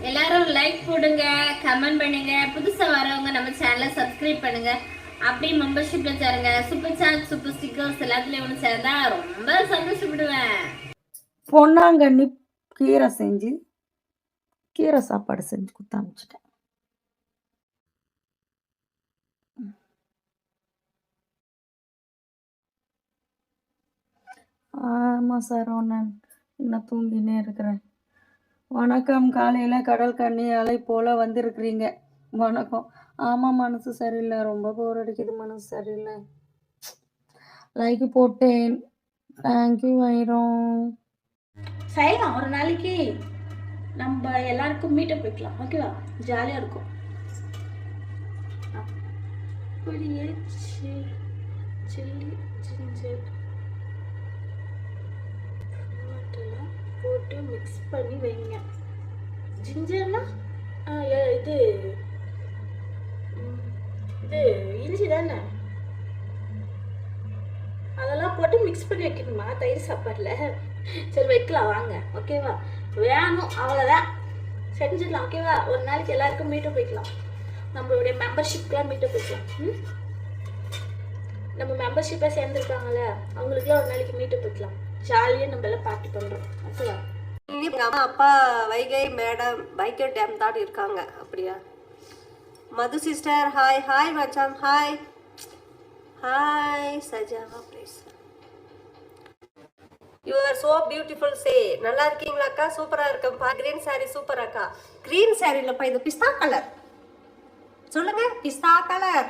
எல்லாரும் லைக் போடுங்க, கமெண்ட் பண்ணுங்க. புதுசா வரவங்க நம்ம சேனலை சப்ஸ்கிரைப் பண்ணுங்க. அப்படியே மெம்பர்ஷிப்ல சேருங்க. சூப்பர் சாட், சூப்பர் ஸ்டிக்கர்ஸ் எல்லாத்துலயும் ஒன்று சேர்ந்தா ரொம்ப சந்தோஷப்படுவேன். பொன்னாங்கண்ணி கீரை சாப்பாடு செஞ்சு கொடுத்து அனுப்பிச்சிட்டேன். ஆமாம் சார், இன்னும் தூங்கினே இருக்கிறேன். வணக்கம். காலையில் கடல் கண்ணி அலை போல் வந்திருக்கிறீங்க. வணக்கம். ஆமாம், மனசு சரியில்லை, ரொம்ப போர் அடிக்குது, மனசு சரியில்லை. லைக் போட்டேன். தேங்க்யூ வைரம். செய்யலாம், ஒரு நாளைக்கு நம்ம எல்லாருக்கும் மீட்டப் வைக்கலாம், ஓகேவா? ஜாலியாக இருக்கும். அப்படியே சில்லி ஜிஞ்சர் போட்டு மிக்ஸ் பண்ணி வைங்க. ஜிஞ்சர்னா இது இது இஞ்சி தானே, அதெல்லாம் போட்டு மிக்ஸ் பண்ணி வைக்கணுமா தயிர் சாப்பாடில்? சரி வைக்கலாம் வாங்க, ஓகேவா? வேணும் அவ்வளோதான், செஞ்சிடலாம், ஓகேவா? ஒரு நாளைக்கு எல்லாருக்கும் மீட்டப் வைக்கலாம். நம்மளுடைய மெம்பர்ஷிப்லாம் மீட்டப் வைக்கலாம். நம்ம மெம்பர்ஷிப்பாக சேர்ந்துருக்காங்கல்ல, அவங்களுக்குலாம் ஒரு நாளைக்கு மீட்டப் வைக்கலாம். ஜாலியாக நம்ம எல்லாம் பார்ட்டி பண்ணுறோம், ஓகேவா? அம்மா அப்பா வைகை மேடம் வைகை டேம் தான் இருக்காங்க. அப்படியா? Madhu sister hi. ஹாய் மச்சான், ஹாய் ஹாய். சஜாவா please. You are so beautiful. சே நல்லா இருக்கீங்களா அக்கா? சூப்பராக இருக்கேன்ப்பா. கிரீன் சாரி சூப்பர் அக்கா. கிரீன் சாரி இல்லைப்பா, இது பிஸ்தா கலர். சொல்லுங்க, பிஸ்தா கலர்.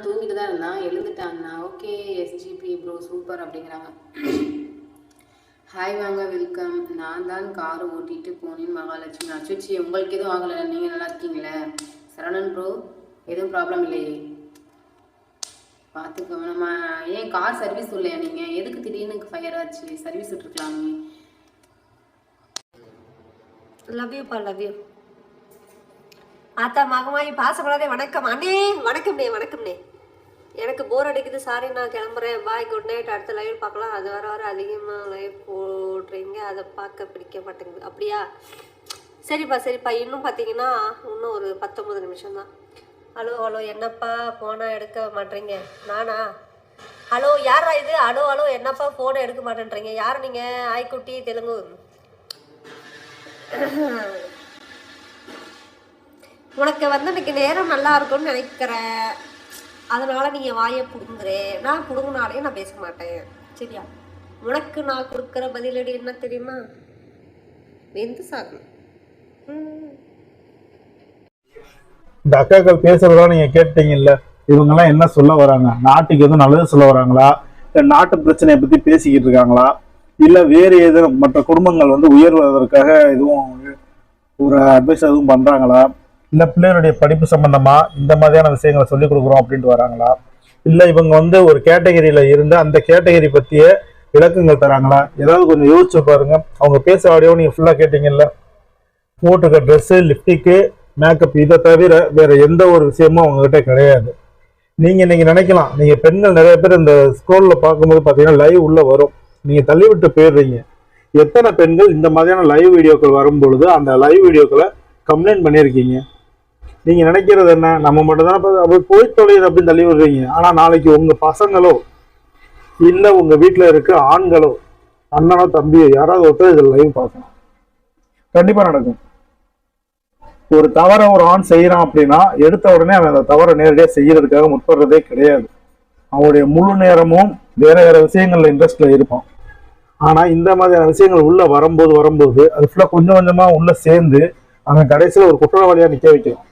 தூங்கிட்டு தான் இருந்தான், எழுந்துட்டாங்கண்ணா. ஓகே எஸ்ஜிபி ப்ரோ சூப்பர் அப்படிங்கிறாங்க. ஹாய் வாங்க, வெல்கம். நான் தான் கார் ஓட்டிட்டு போனேன் மகாலட்சுமி. அச்சுச்சி உங்களுக்கு எதுவும் ஆகலை, நீங்கள் நல்லா இருக்கீங்களே? சரவணன் ப்ரோ எதுவும் ப்ராப்ளம் இல்லையே? பார்த்துக்கோங்க. நம்ம ஏன் கார் சர்வீஸ் இல்லையா? நீங்கள் எதுக்கு திடீர்னு ஃபயர் ஆச்சு? சர்வீஸ் விட்டுருக்கலாமே. லவ் யூ பா, லவ் யூ. ஆத்தா மகமாயி பாசப்படாதே. வணக்கம் அண்ணே. வணக்கம்ண்ணே, வணக்கம்ண்ணே. எனக்கு போர் அடிக்குது, சாரி, நான் கிளம்புறேன். பாய், குட் நைட். அடுத்த லைவ் பார்க்கலாம். அது வர அதிகமாக லைவ் போடுறீங்க, அதை பார்க்க பிடிக்க மாட்டேங்குது. அப்படியா? சரிப்பா சரிப்பா. இன்னும் பார்த்தீங்கன்னா இன்னும் ஒரு 19 நிமிஷம் தான். ஹலோ ஹலோ, என்னப்பா ஃபோனை எடுக்க மாட்டேறீங்க? நானா? ஹலோ யாரா இது? ஹலோ ஹலோ, என்னப்பா ஃபோனை எடுக்க மாட்டேன்றீங்க? யார் நீங்கள்? ஆய்க்குட்டி தெலுங்கு. உனக்கு இன்னைக்கு நேரம் நல்லா இருக்கும்னு நினைக்கிறேன், அதனால நீங்கள் வாயை பிடுங்குறேன். நான் பிடுங்கினாலே நான் பேச மாட்டேன், சரியா? உனக்கு நான் கொடுக்குற பதிலடி என்ன தெரியுமா? வெந்து சாகணும். இந்த அக்காக்கள் பேசுறதா நீங்க கேட்டீங்கல்ல, இவங்கெல்லாம் என்ன சொல்ல வராங்க? நாட்டுக்கு எதுவும் நல்லது சொல்ல வராங்களா, இல்ல நாட்டு பிரச்சனையை பத்தி பேசிக்கிட்டு இருக்காங்களா, இல்ல வேறு ஏதேனும் மற்ற குடும்பங்கள் உயர்வதற்காக எதுவும் ஒரு அட்வைஸ் எதுவும் பண்றாங்களா, இல்ல பிள்ளைகளுடைய படிப்பு சம்பந்தமா இந்த மாதிரியான விஷயங்களை சொல்லிக் கொடுக்குறோம் அப்படின்ட்டு வராங்களா, இல்ல இவங்க ஒரு கேட்டகரியில இருந்து அந்த கேட்டகரி பத்திய விளக்கங்கள் தராங்களா? ஏதாவது கொஞ்சம் யோசிச்சு பாருங்க. அவங்க பேச ஆடியோ நீங்க ஃபுல்லா கேட்டீங்கல்ல, போட்டுக்க ட்ரெஸ்ஸு, லிப்டிக்கு, மேக்கப், இதை தவிர வேற எந்த ஒரு விஷயமும் அவங்ககிட்ட கிடையாது. நீங்க இன்னைக்கு நினைக்கலாம், நீங்க பெண்கள் நிறைய பேர் இந்த ஸ்க்ரோல்ல பார்க்கும்போது பாத்தீங்கன்னா லைவ் உள்ள வரும், நீங்க தள்ளி விட்டு போயிடுறீங்க. எத்தனை பெண்கள் இந்த மாதிரியான லைவ் வீடியோக்கள் வரும் பொழுது அந்த லைவ் வீடியோக்களை கம்ப்ளைண்ட் பண்ணியிருக்கீங்க? நீங்க நினைக்கிறது என்ன, நம்ம மட்டும் தான் அப்படி போய் தொலைது அப்படின்னு தள்ளி விடுறீங்க. ஆனா நாளைக்கு உங்க பசங்களோ இல்ல உங்க வீட்டுல இருக்க ஆண்களோ அண்ணனோ தம்பியோ யாராவது ஒருத்தர் இதில் லைவ் பார்க்கணும், கண்டிப்பா நடக்கும். ஒரு தவறை ஒரு ஆண் செய்யறான் அப்படின்னா எடுத்த உடனே அவன் அந்த தவறை நேரடியாக செய்யறதுக்காக முற்படுறதே கிடையாது. அவனுடைய முழு நேரமும் வேற வேற விஷயங்கள்ல இன்ட்ரெஸ்ட்ல இருப்பான். ஆனா இந்த மாதிரியான விஷயங்கள் உள்ள வரும்போது அது ஃபுல்லா கொஞ்சம் கொஞ்சமா உள்ள சேர்ந்து அவன் கடைசியில் ஒரு குற்றவாளியா நிக்க வைக்கலாம்.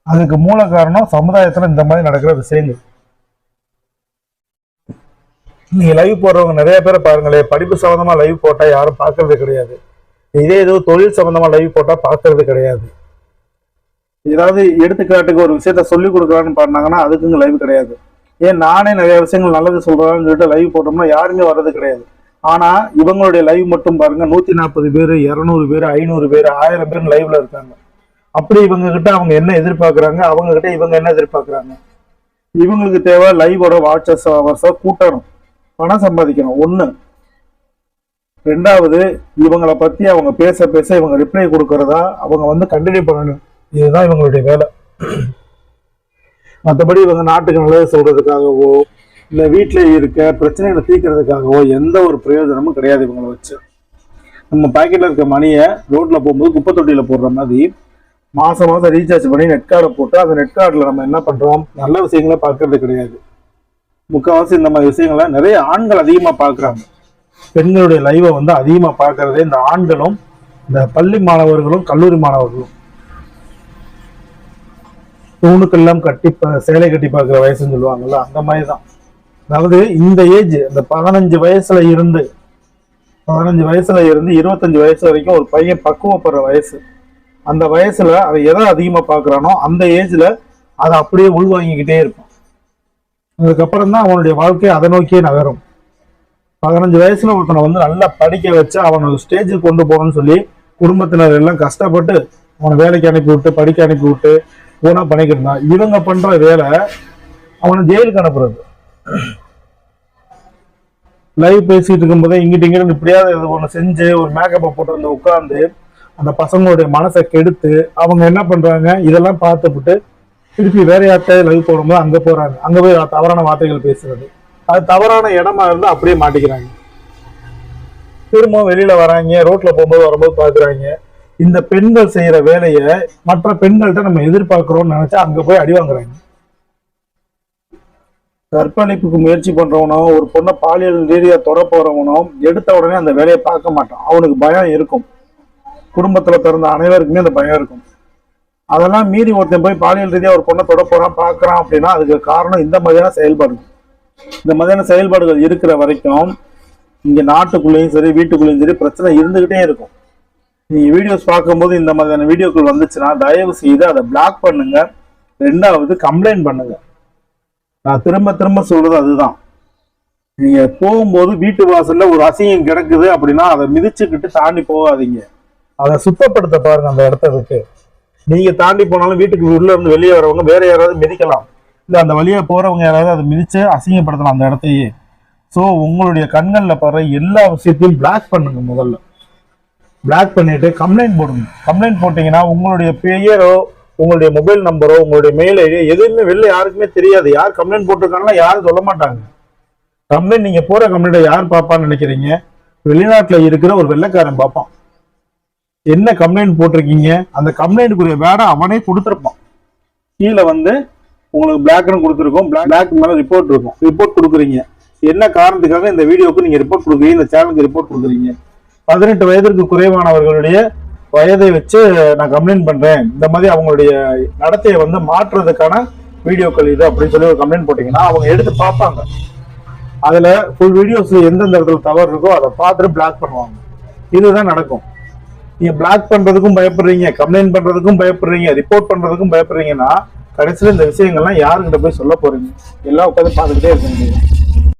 அதுக்கு மூல காரணம் சமுதாயத்துல இந்த மாதிரி நடக்கிற விஷயங்கள். நீங்க லைவ் போடுறவங்க நிறைய பேரை பாருங்களேன், படிப்பு சம்பந்தமா லைவ் போட்டா யாரும் பார்க்கறது கிடையாது. இதே ஏதோ தொழில் சம்பந்தமா லைவ் போட்டா பார்க்கறது கிடையாது. ஏதாவது எடுத்துக்காட்டுக்கு ஒரு விஷயத்த சொல்லி கொடுக்கலான்னு பாருனாங்கன்னா அதுக்குங்க லைவ் கிடையாது. ஏன் நானே நிறைய விஷயங்கள் நல்லது சொல்றான்னு சொல்லிட்டு லைவ் போட்டோம்னா யாருமே வர்றது கிடையாது. ஆனா இவங்களுடைய லைவ் மட்டும் பாருங்க, 140 பேர், 200 பேர், 500 பேர், 1000 பேர் லைவ்ல இருக்காங்க. அப்படி இவங்க கிட்ட அவங்க என்ன எதிர்பார்க்கறாங்க, அவங்க கிட்ட இவங்க என்ன எதிர்பார்க்கறாங்க? இவங்களுக்கு தேவை லைவோட வாட்சஸ் ஹவர்ஸா கூட்டணும், பணம் சம்பாதிக்கணும். ஒண்ணு ரெண்டாவது, இவங்களை பத்தி அவங்க பேச பேச இவங்க ரிப்ளை கொடுக்கறதா அவங்க வந்து கண்டினியூ பண்ணணும். இதுதான் இவங்களுடைய வேலை. மற்றபடி இவங்க நாட்டுக்கு நல்லது சொல்றதுக்காகவோ இல்ல வீட்டுல இருக்க பிரச்சனைகளை தீர்க்கறதுக்காகவோ எந்த ஒரு பிரயோஜனமும் கிடையாது. இவங்களை வச்சு நம்ம பாக்கெட்ல இருக்க மணியை ரோட்ல போகும்போது குப்பை தொட்டியில போடுற மாதிரி மாசம் மாசம் ரீசார்ஜ் பண்ணி நெட் கார்டை போட்டு அந்த நெட் கார்டில் நம்ம என்ன பண்றோம், நல்ல விஷயங்களை பார்க்கறது கிடையாது. முக்கால்வாசி இந்த மாதிரி விஷயங்களை நிறைய ஆண்கள் அதிகமா பார்க்குறாங்க. பெண்களுடைய லைவை வந்து அதிகமா பார்க்கறதே இந்த ஆண்களும் இந்த பள்ளி மாணவர்களும் கல்லூரி மாணவர்களும். தூணுக்கெல்லாம் கட்டி சேலை கட்டி பார்க்குற வயசுன்னு சொல்லுவாங்கல்ல, அந்த மாதிரி தான். அதாவது இந்த ஏஜ், இந்த 15 வயசுல இருந்து 25 வயசு வரைக்கும் ஒரு பையன் பக்குவப்படுற வயசு. அந்த வயசுல அவன் எதை அதிகமா பார்க்கறானோ அந்த ஏஜ்ல அதை அப்படியே உள்வாங்கிக்கிட்டே இருப்பான். அதுக்கப்புறம் தான் அவனுடைய வாழ்க்கை அதை நோக்கியே நகரும். 15 வயசுல ஒருத்தனை வந்து நல்லா படிக்க வச்சு அவனை ஒரு ஸ்டேஜுக்கு கொண்டு போகணும்னு சொல்லி குடும்பத்தினர் எல்லாம் கஷ்டப்பட்டு அவனை வேலைக்கு அனுப்பி விட்டு படிக்க அனுப்பி விட்டு போனா பண்ணிக்கிட்டு இருந்தான். இவங்க பண்ற வேலை அவனை ஜெயிலுக்கு அனுப்புறது. லைவ் பேசிட்டு இருக்கும்போதே இங்கிட்ட இங்கிட்ட இப்படியாவது ஒன்று செஞ்சு ஒரு மேக்கப்பை போட்டு வந்து உட்காந்து அந்த பசங்களுடைய மனசை கெடுத்து அவங்க என்ன பண்றாங்க, இதெல்லாம் பார்த்துவிட்டு திருப்பி வேற யார்கிட்ட லைவ் போடும்போது அங்க போறாங்க. அங்க போய் தவறான வார்த்தைகள் பேசுறது, அது தவறான இடமா இருந்து அப்படியே மாட்டிக்கிறாங்க. திரும்பவும் வெளியில வராங்க, ரோட்ல போகும்போது வரும்போது பாக்குறாங்க இந்த பெண்கள் செய்யற வேலையை மற்ற பெண்கள்கிட்ட நம்ம எதிர்பார்க்கிறோம்னு நினைச்சா அங்க போய் அடி வாங்குறாங்க. கற்பழிப்புக்கு முயற்சி பண்றவனோ ஒரு பொண்ணை பாலியல் ரீதியா தொட போறவனோ எடுத்த உடனே அந்த வேலையை பார்க்க மாட்டான். அவனுக்கு பயம் இருக்கும். குடும்பத்துல பிறந்த அனைவருக்குமே அந்த பயம் இருக்கும். அதெல்லாம் மீறி ஒருத்தன் போய் பாலியல் ரீதியா ஒரு பொண்ணை தொட போறான் பார்க்கறான் அப்படின்னா அதுக்கு காரணம் இந்த மாதிரியான செயல்பாடு. இந்த மாதிரியான செயல்பாடுகள் இருக்கிற வரைக்கும் இங்க நாட்டுக்குள்ளேயும் சரி வீட்டுக்குள்ளேயும் சரி பிரச்சனை இருந்துகிட்டே இருக்கும். நீங்க வீடியோஸ் பார்க்கும்போது இந்த மாதிரியான வீடியோக்கள் வந்துச்சுன்னா தயவு செய்து அதை பிளாக் பண்ணுங்க. ரெண்டாவது, கம்ப்ளைண்ட் பண்ணுங்க. நான் திரும்ப திரும்ப சொல்றது அதுதான். நீங்க போகும்போது வீட்டு வாசல்ல ஒரு அசிங்கம் கிடக்குது அப்படின்னா அதை மிதிச்சுக்கிட்டு தாண்டி போகாதீங்க. அதை சுத்தப்படுத்த பாருங்க அந்த இடத்துக்கு. நீங்க தாண்டி போனாலும் வீட்டுக்கு உள்ள இருந்து வெளியே வரவங்க வேற யாராவது மிதிக்கலாம், இல்லை அந்த வழியா போறவங்க யாராவது அதை மிதிச்சு அசிங்கப்படுத்தலாம் அந்த இடத்தையே. ஸோ உங்களுடைய கண்களில் படுற எல்லா விஷயத்தையும் பிளாக் பண்ணுங்க. முதல்ல பிளாக் பண்ணிட்டு கம்ப்ளைண்ட் போடுங்க. கம்ப்ளைண்ட் போட்டீங்கன்னா உங்களுடைய பெயரோ உங்களுடைய மொபைல் நம்பரோ உங்களுடைய மெயில் ஐடியோ எதுவுமே வெளில யாருக்குமே தெரியாது. யார் கம்ப்ளைண்ட் போட்டிருக்காங்கன்னா யாரும் சொல்ல மாட்டாங்க. கம்ப்ளைண்ட் நீங்க போற கம்ப்ளைண்ட்டை யார் பார்ப்பான்னு நினைக்கிறீங்க? வெளிநாட்டுல இருக்கிற ஒரு வெள்ளைக்காரன் பார்ப்பான். என்ன கம்ப்ளைண்ட் போட்டிருக்கீங்க, அந்த கம்ப்ளைண்ட்டுக்குரிய வேற அவனே கொடுத்துருப்பான். கீழே வந்து உங்களுக்கு பிளாக்னு கொடுத்துருக்கோம், பிளாக் மேல ரிப்போர்ட் இருக்கும். ரிப்போர்ட் கொடுக்குறீங்க, என்ன காரணத்துக்காக இந்த வீடியோக்கு நீங்க ரிப்போர்ட் கொடுக்குறீங்க, இந்த சேனலுக்கு ரிப்போர்ட் கொடுக்குறீங்க. 18 வயதிற்கு குறைவானவர்களுடைய வயதை வச்சு நான் கம்ப்ளைண்ட் பண்றேன், இந்த மாதிரி அவங்களுடைய நடத்தையை வந்து மாற்றுறதுக்கான வீடியோக்கள் இது அப்படின்னு சொல்லி ஒரு கம்ப்ளைண்ட் போட்டீங்கன்னா அவங்க எடுத்து பார்ப்பாங்க. அதுல ஃபுல் வீடியோஸ் எந்தெந்த இடத்துல தவறு இருக்கோ அதை பார்த்துட்டு பிளாக் பண்ணுவாங்க. இதுதான் நடக்கும். நீங்க பிளாக் பண்றதுக்கும் பயப்படுறீங்க, கம்ப்ளைண்ட் பண்றதுக்கும் பயப்படுறீங்க, ரிப்போர்ட் பண்றதுக்கும் பயப்படுறீங்கன்னா கடைசியில இந்த விஷயங்கள்லாம் யாருக்கிட்ட போய் சொல்ல போறீங்க? எல்லாம் உட்காந்து பார்த்துக்கிட்டே இருக்க முடியும்.